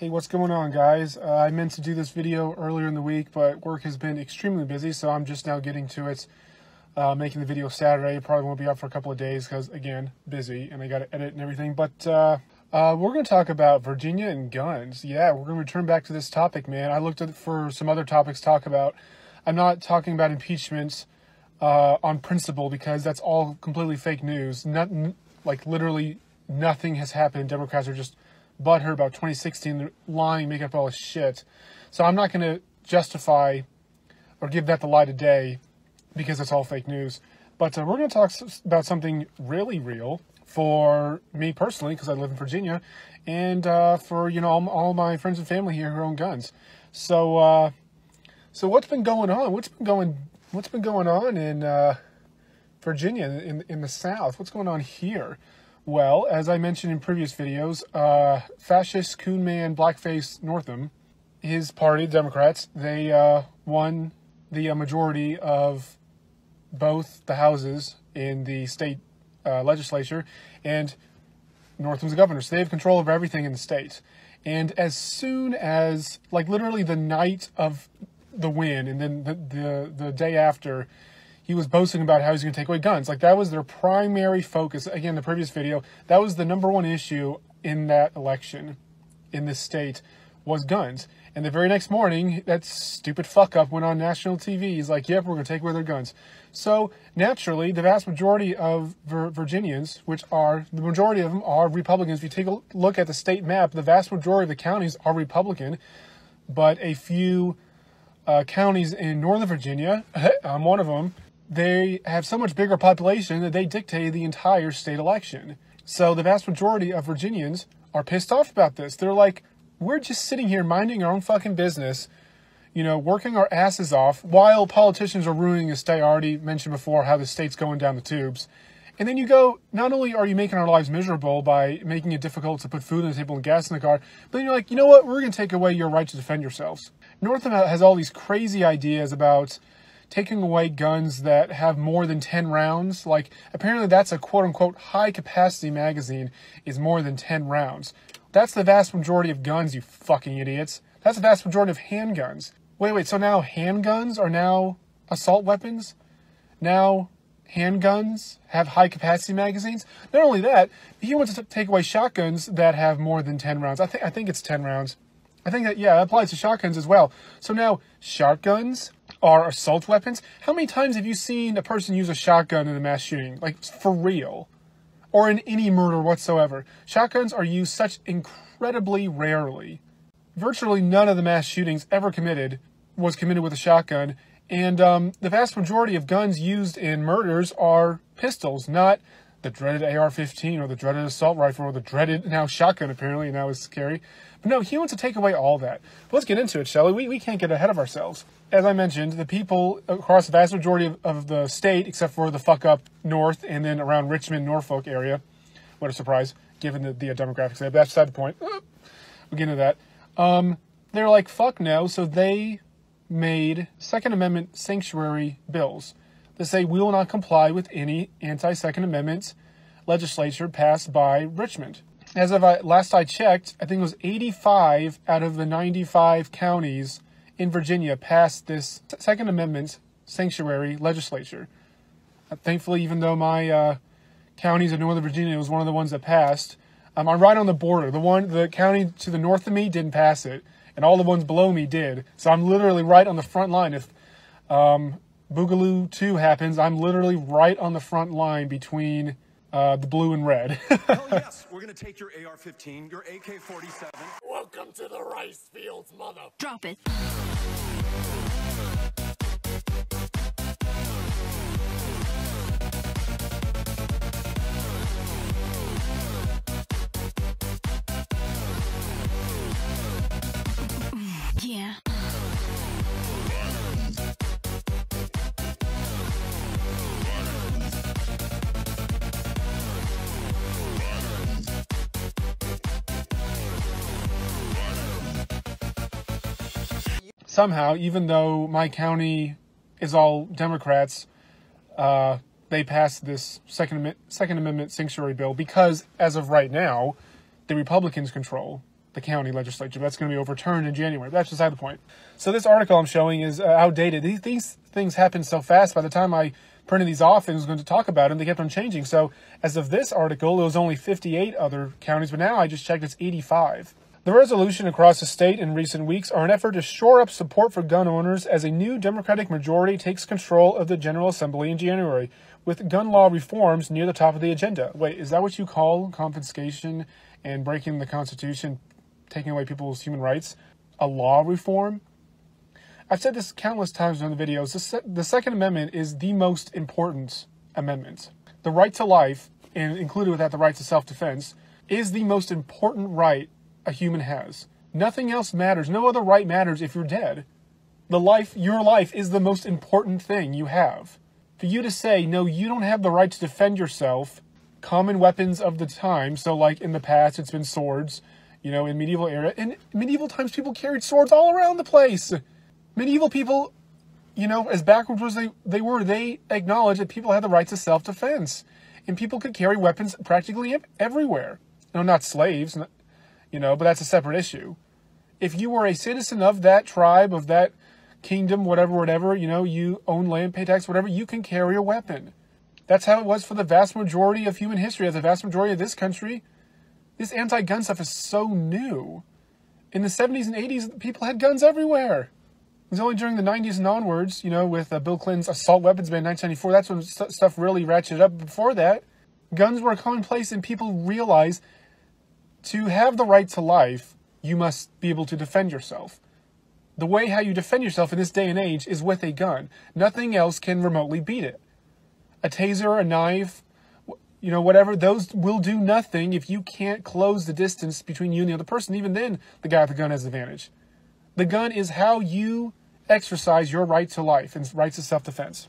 Hey, what's going on, guys? I meant to do this video earlier in the week, but work has been extremely busy, so I'm just now getting to it, making the video Saturday. It probably won't be up for a couple of days because, again, busy, and I got to edit and everything. But we're going to talk about Virginia and guns. Yeah, we're going to return back to this topic, man. I looked at for some other topics to talk about. I'm not talking about impeachment on principle because that's all completely fake news. Literally nothing has happened. Democrats are just butthurt about 2016, they're lying, making up all this shit. So I'm not going to justify or give that the light of day because it's all fake news. But we're going to talk about something really real for me personally, because I live in Virginia, and for all my friends and family here who own guns. So what's been going on? What's been going on in Virginia, in the South? What's going on here? Well, as I mentioned in previous videos, fascist coon man Blackface Northam, his party, the Democrats, they won the majority of both the houses in the state legislature, and Northam's the governor, so they have control over everything in the state. And as soon as, literally the night of the win, and then the day after, he was boasting about how he's going to take away guns. That was their primary focus. Again, the previous video, that was the #1 issue in that election in this state was guns. And the very next morning, that stupid fuck-up went on national TV. He's like, yep, we're going to take away their guns. So, naturally, the vast majority of Virginians, the majority of them are Republicans. If you take a look at the state map, the vast majority of the counties are Republican, but a few counties in Northern Virginia, I'm one of them, they have so much bigger population that they dictate the entire state election. So the vast majority of Virginians are pissed off about this. They're like, we're just sitting here minding our own fucking business, working our asses off while politicians are ruining the state. I already mentioned before how the state's going down the tubes. And then you go, not only are you making our lives miserable by making it difficult to put food on the table and gas in the car, but then you're like, you know what, we're going to take away your right to defend yourselves. Northam has all these crazy ideas about taking away guns that have more than 10 rounds. Apparently that's a quote-unquote high-capacity magazine is more than 10 rounds. That's the vast majority of guns, you fucking idiots. That's the vast majority of handguns. Wait, so now handguns are now assault weapons? Now handguns have high-capacity magazines? Not only that, he wants to take away shotguns that have more than 10 rounds. I think it's 10 rounds. I think that applies to shotguns as well. So now, shotguns are assault weapons? How many times have you seen a person use a shotgun in a mass shooting? For real. Or in any murder whatsoever. Shotguns are used such incredibly rarely. Virtually none of the mass shootings ever was committed with a shotgun. And the vast majority of guns used in murders are pistols, not the dreaded AR-15 or the dreaded assault rifle or the dreaded now shotgun, apparently, and that was scary. But no, he wants to take away all that. But let's get into it, shall we? We can't get ahead of ourselves. As I mentioned, the people across the vast majority of the state, except for the fuck-up north and then around Richmond, Norfolk area, what a surprise, given the demographics there, but that's beside the point. We'll get into that. They're like, fuck no, so they made Second Amendment sanctuary bills that say we will not comply with any anti-Second Amendment legislature passed by Richmond. As of last I checked, I think it was 85 out of the 95 counties in Virginia passed this Second Amendment sanctuary legislature. Thankfully, even though my counties in Northern Virginia was one of the ones that passed, I'm right on the border. The county to the north of me didn't pass it, and all the ones below me did. So I'm literally right on the front line. If Boogaloo 2 happens, I'm literally right on the front line between the blue and red. Hell yes, we're gonna take your AR-15, your AK-47. Welcome to the rice fields, mother. Drop it. Yeah. Somehow, even though my county is all Democrats, they passed this Second Amendment sanctuary bill because, as of right now, the Republicans control the county legislature. That's going to be overturned in January. That's beside the point. So this article I'm showing is outdated. These things happen so fast. By the time I printed these off and was going to talk about them, they kept on changing. So as of this article, it was only 58 other counties, but now I just checked, it's 85. The resolution across the state in recent weeks are an effort to shore up support for gun owners as a new Democratic majority takes control of the General Assembly in January, with gun law reforms near the top of the agenda. Wait, is that what you call confiscation and breaking the Constitution, taking away people's human rights? A law reform? I've said this countless times in the videos. The Second Amendment is the most important amendment. The right to life, and included with that the right to self-defense, is the most important right a human has. Nothing else matters. No other right matters if you're dead. Your life is the most important thing you have. For you to say, no, you don't have the right to defend yourself, common weapons of the time, so like in the past it's been swords, in medieval era. In medieval times people carried swords all around the place. Medieval people, as backwards as they were, they acknowledged that people had the right to self-defense. And people could carry weapons practically everywhere. No, not slaves, but that's a separate issue. If you were a citizen of that tribe, of that kingdom, whatever, you own land, pay tax, whatever, you can carry a weapon. That's how it was for the vast majority of human history. As the vast majority of this country, this anti-gun stuff is so new. In the 70s and 80s, people had guns everywhere. It was only during the 90s and onwards, with Bill Clinton's assault weapons ban in 1994, that's when stuff really ratcheted up. Before that, guns were commonplace, and people realized to have the right to life, you must be able to defend yourself. The way how you defend yourself in this day and age is with a gun. Nothing else can remotely beat it. A taser, a knife, whatever, those will do nothing if you can't close the distance between you and the other person. Even then, the guy with the gun has the advantage. The gun is how you exercise your right to life and right to self-defense.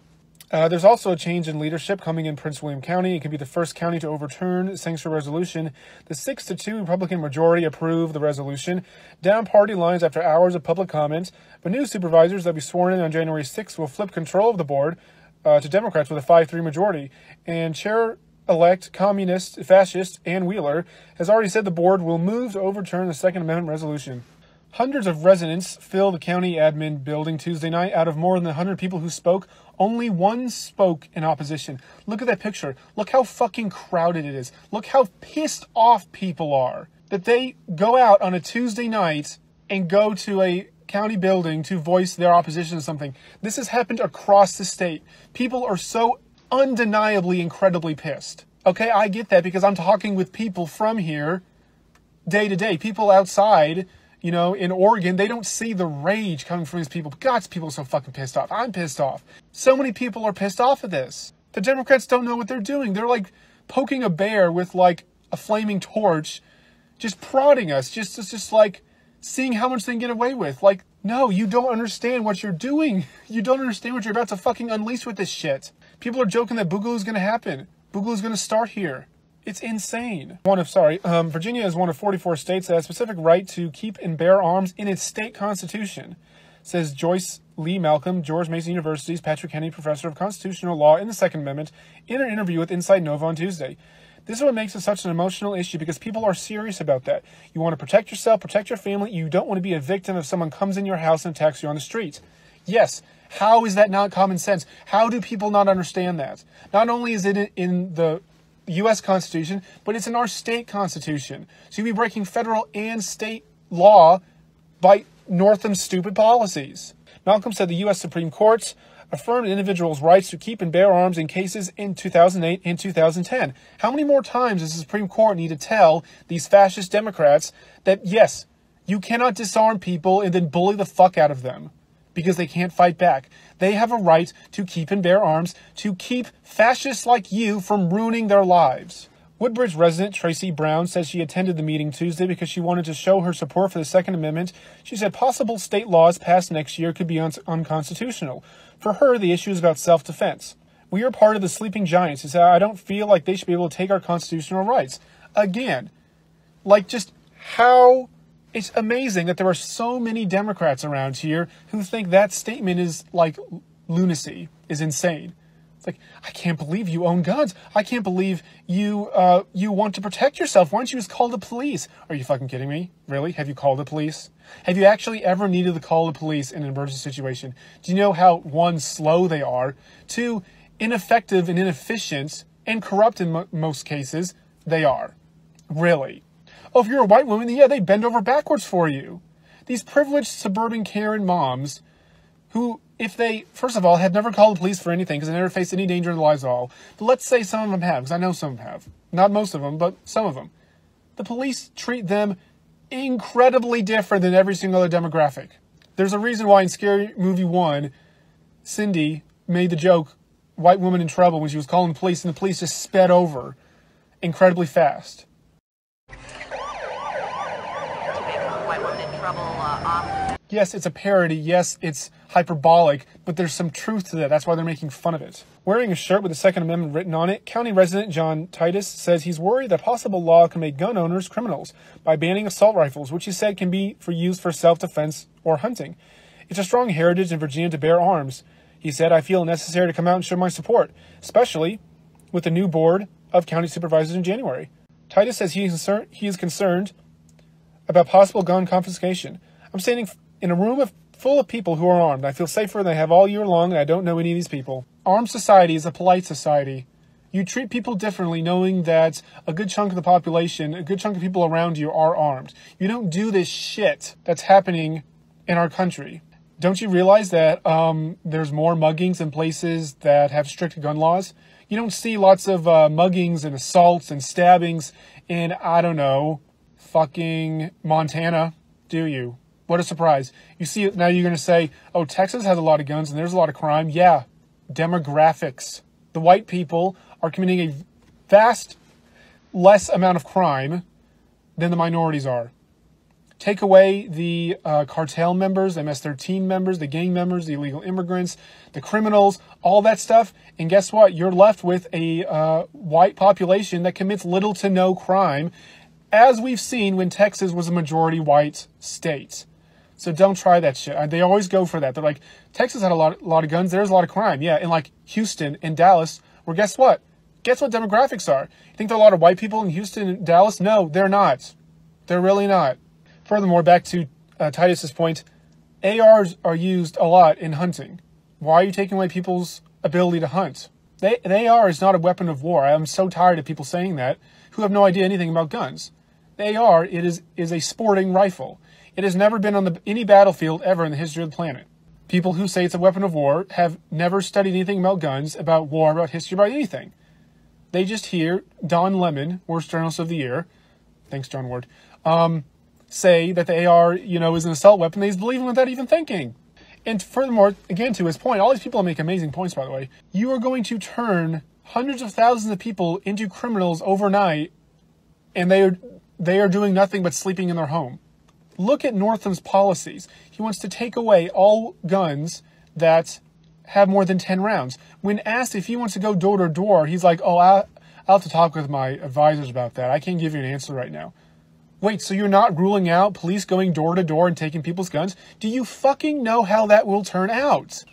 There's also a change in leadership coming in Prince William County. It could be the first county to overturn the sanctuary resolution. The 6-2 Republican majority approved the resolution, down party lines after hours of public comment. But new supervisors that will be sworn in on January 6th will flip control of the board to Democrats with a 5-3 majority. And Chair-elect Communist, Fascist Ann Wheeler has already said the board will move to overturn the Second Amendment resolution. Hundreds of residents filled the county admin building Tuesday night. Out of more than 100 people who spoke, only one spoke in opposition. Look at that picture. Look how fucking crowded it is. Look how pissed off people are that they go out on a Tuesday night and go to a county building to voice their opposition to something. This has happened across the state. People are so undeniably incredibly pissed. Okay, I get that because I'm talking with people from here day to day. People outside, in Oregon, they don't see the rage coming from these people. God, people are so fucking pissed off. I'm pissed off. So many people are pissed off at this. The Democrats don't know what they're doing. They're like poking a bear with like a flaming torch, just prodding us, just like seeing how much they can get away with. Like, no, you don't understand what you're doing. You don't understand what you're about to fucking unleash with this shit. People are joking that Boogaloo is going to happen. Boogaloo is going to start here. It's insane. Virginia is one of 44 states that has a specific right to keep and bear arms in its state constitution, says Joyce Lee Malcolm, George Mason University's Patrick Henry Professor of Constitutional Law in the Second Amendment, in an interview with Inside Nova on Tuesday. This is what makes it such an emotional issue because people are serious about that. You want to protect yourself, protect your family. You don't want to be a victim if someone comes in your house and attacks you on the street. Yes. How is that not common sense? How do people not understand that? Not only is it in the U.S. Constitution, but it's in our state constitution. So you'd be breaking federal and state law by Northam's stupid policies. Malcolm said the U.S. Supreme Court affirmed individuals' rights to keep and bear arms in cases in 2008 and 2010. How many more times does the Supreme Court need to tell these fascist Democrats that, yes, you cannot disarm people and then bully the fuck out of them because they can't fight back? They have a right to keep and bear arms to keep fascists like you from ruining their lives. Woodbridge resident Tracy Brown says she attended the meeting Tuesday because she wanted to show her support for the Second Amendment. She said possible state laws passed next year could be unconstitutional. For her, the issue is about self-defense. We are part of the sleeping giants. She said, I don't feel like they should be able to take our constitutional rights. Again, just how... It's amazing that there are so many Democrats around here who think that statement is like lunacy, is insane. It's like, I can't believe you own guns. I can't believe you want to protect yourself. Why don't you just call the police? Are you fucking kidding me? Really? Have you called the police? Have you actually ever needed to call the police in an emergency situation? Do you know how, one, slow they are, two, ineffective and inefficient and corrupt in most cases they are? Really? Oh, if you're a white woman, yeah, they bend over backwards for you. These privileged suburban Karen moms who, if they, first of all, have never called the police for anything because they never faced any danger in their lives at all. But let's say some of them have, because I know some of them have. Not most of them, but some of them. The police treat them incredibly different than every single other demographic. There's a reason why in Scary Movie 1, Cindy made the joke, white woman in trouble, when she was calling the police, and the police just sped over incredibly fast. Yes, it's a parody. Yes, it's hyperbolic, but there's some truth to that. That's why they're making fun of it. Wearing a shirt with the Second Amendment written on it, county resident John Titus says he's worried that possible law can make gun owners criminals by banning assault rifles, which he said can be used for self-defense or hunting. It's a strong heritage in Virginia to bear arms. He said, I feel necessary to come out and show my support, especially with the new board of county supervisors in January. Titus says he is concerned about possible gun confiscation. I'm standing in a room full of people who are armed. I feel safer than I have all year long, and I don't know any of these people. Armed society is a polite society. You treat people differently knowing that a good chunk of the population, a good chunk of people around you are armed. You don't do this shit that's happening in our country. Don't you realize that there's more muggings in places that have strict gun laws? You don't see lots of muggings and assaults and stabbings in, I don't know, fucking Montana, do you? What a surprise. You see it now, you're going to say, oh, Texas has a lot of guns and there's a lot of crime. Yeah, demographics. The white people are committing a vast less amount of crime than the minorities are. Take away the cartel members, the MS-13 members, the gang members, the illegal immigrants, the criminals, all that stuff, and guess what? You're left with a white population that commits little to no crime, as we've seen when Texas was a majority white state. So don't try that shit. They always go for that. They're like, Texas had a lot of guns. There's a lot of crime. Yeah, in like Houston and Dallas, where guess what? Guess what demographics are? You think there are a lot of white people in Houston and Dallas? No, they're not. They're really not. Furthermore, back to Titus's point, ARs are used a lot in hunting. Why are you taking away people's ability to hunt? An AR is not a weapon of war. I'm so tired of people saying that who have no idea anything about guns. The AR, it is a sporting rifle. It has never been on any battlefield ever in the history of the planet. People who say it's a weapon of war have never studied anything about guns, about war, about history, about anything. They just hear Don Lemon, worst journalist of the year, thanks John Ward, say that the AR, is an assault weapon. They believe him without even thinking. And furthermore, again, to his point, all these people make amazing points, by the way. You are going to turn hundreds of thousands of people into criminals overnight, and they are doing nothing but sleeping in their home. Look at Northam's policies. He wants to take away all guns that have more than 10 rounds. When asked if he wants to go door to door, he's like, oh, I'll have to talk with my advisors about that. I can't give you an answer right now. Wait, so you're not ruling out police going door to door and taking people's guns? Do you fucking know how that will turn out?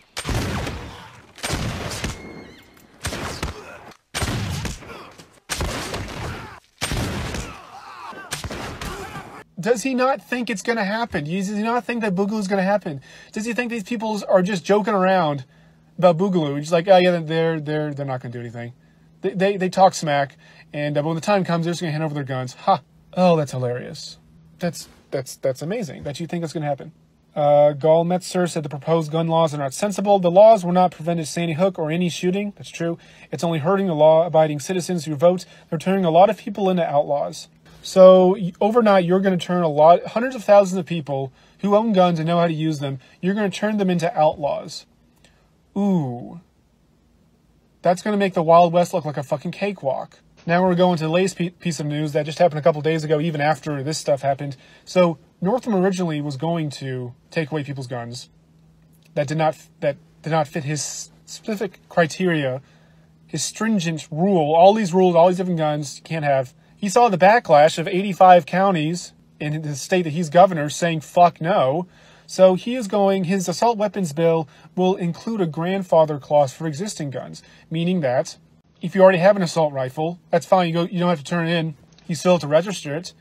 Does he not think it's going to happen? Does he not think that Boogaloo is going to happen? Does he think these people are just joking around about Boogaloo? He's like, oh yeah, they're not going to do anything. They talk smack, and when the time comes, they're just going to hand over their guns. Ha! Oh, that's hilarious. That's amazing that you think that's going to happen. Gall Metzer said the proposed gun laws are not sensible. The laws will not prevent Sandy Hook or any shooting. That's true. It's only hurting the law-abiding citizens who vote. They're turning a lot of people into outlaws. So overnight, you're going to turn hundreds of thousands of people who own guns and know how to use them, you're going to turn them into outlaws. Ooh. That's going to make the Wild West look like a fucking cakewalk. Now we're going to the latest piece of news that just happened a couple days ago, even after this stuff happened. So Northam originally was going to take away people's guns that did not fit his specific criteria, his stringent rule. All these rules, all these different guns you can't have. He saw the backlash of 85 counties in the state that he's governor saying fuck no. So his assault weapons bill will include a grandfather clause for existing guns, meaning that if you already have an assault rifle, that's fine. You don't have to turn it in. You still have to register it,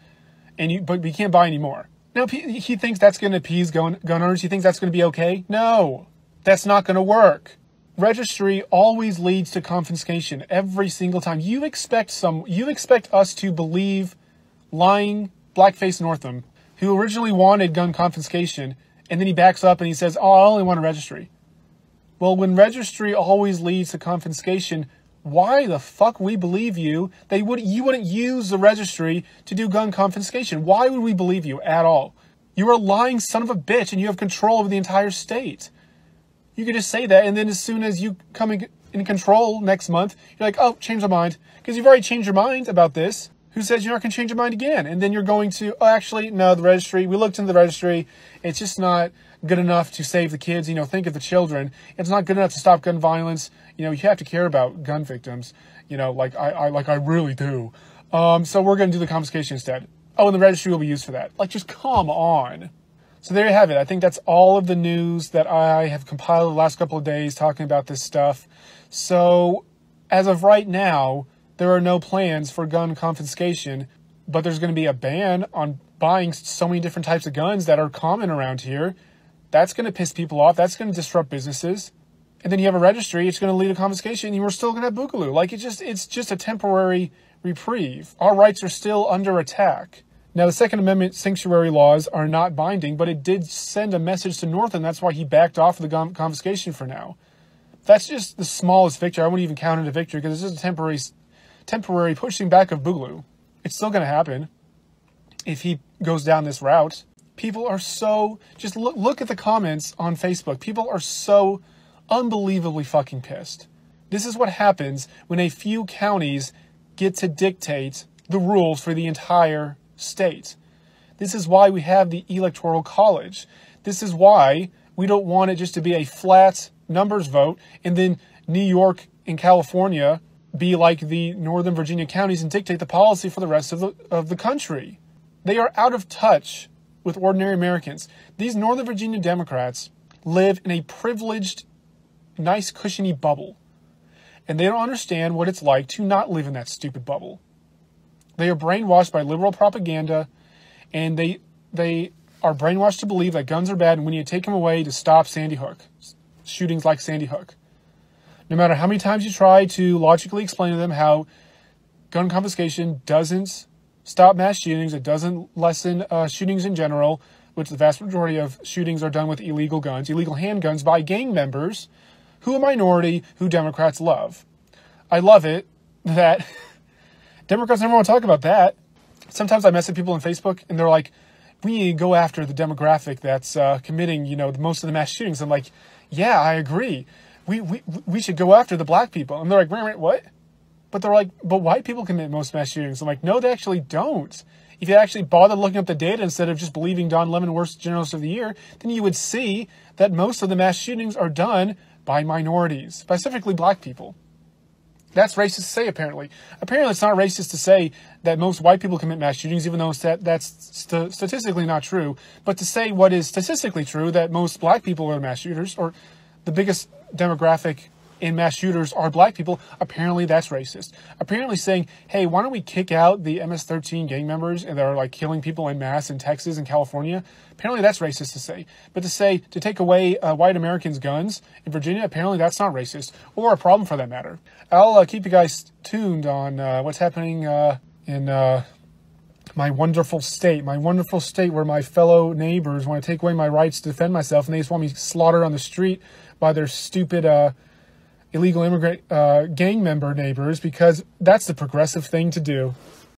but you can't buy any more. Now, he thinks that's going to appease gun owners. He thinks that's going to be okay. No, that's not going to work. Registry always leads to confiscation every single time. You expect us to believe lying blackface Northam, who originally wanted gun confiscation, and then he backs up and he says, "Oh, I only want a registry." Well, when registry always leads to confiscation, why the fuck we believe you? You wouldn't use the registry to do gun confiscation. Why would we believe you at all? You are a lying son of a bitch, and you have control over the entire state. You could just say that, and then as soon as you come in control next month, you're like, "Oh, change my mind," because you've already changed your mind about this. Who says you're not going to change your mind again? And then you're going to, "Oh, actually, no, the registry, we looked into the registry. It's just not good enough to save the kids. Think of the children. It's not good enough to stop gun violence. You have to care about gun victims, like I really do. So we're going to do the confiscation instead. Oh, and the registry will be used for that." Like, just come on. So there you have it. I think that's all of the news that I have compiled the last couple of days talking about this stuff. So as of right now, there are no plans for gun confiscation, but there's going to be a ban on buying so many different types of guns that are common around here. That's going to piss people off. That's going to disrupt businesses. And then you have a registry. It's going to lead to confiscation, and we're still going to have Boogaloo. Like, it's just a temporary reprieve. Our rights are still under attack. Now, the Second Amendment sanctuary laws are not binding, but it did send a message to Northam. That's why he backed off of the confiscation for now. That's just the smallest victory. I wouldn't even count it a victory because it's just a temporary pushing back of Boogaloo. It's still going to happen if he goes down this route. People are so... Just look at the comments on Facebook. People are so unbelievably fucking pissed. This is what happens when a few counties get to dictate the rules for the entire state. This is why we have the Electoral College. This is why we don't want it just to be a flat numbers vote and then New York and California be like the Northern Virginia counties and dictate the policy for the rest of the country. They are out of touch with ordinary Americans. These Northern Virginia Democrats live in a privileged, nice, cushiony bubble. And they don't understand what it's like to not live in that stupid bubble. They are brainwashed by liberal propaganda, and they are brainwashed to believe that guns are bad and we need to take them away to stop Sandy Hook. Shootings like Sandy Hook. No matter how many times you try to logically explain to them how gun confiscation doesn't stop mass shootings, it doesn't lessen shootings in general, which the vast majority of shootings are done with illegal guns, illegal handguns by gang members, who a minority who Democrats love. I love it that Democrats never want to talk about that. Sometimes I message people on Facebook and they're like, "We need to go after the demographic that's committing, most of the mass shootings." I'm like, "Yeah, I agree. We should go after the black people." And they're like, wait, what? But they're like, "But white people commit most mass shootings." I'm like, "No, they actually don't. If you actually bothered looking up the data instead of just believing Don Lemon, worst journalist of the year, then you would see that most of the mass shootings are done by minorities, specifically black people." That's racist to say, apparently. Apparently, it's not racist to say that most white people commit mass shootings, even though that's statistically not true. But to say what is statistically true, that most black people are mass shooters, or the biggest demographic in mass shooters are black people, apparently that's racist. Apparently saying, "Hey, why don't we kick out the MS-13 gang members and they're like killing people en masse in Texas and California?" Apparently that's racist to say. But to take away white Americans' guns in Virginia, apparently that's not racist, or a problem for that matter. I'll keep you guys tuned on what's happening in my wonderful state where my fellow neighbors want to take away my rights to defend myself, and they just want me slaughtered on the street by their stupid illegal immigrant gang member neighbors, because that's the progressive thing to do.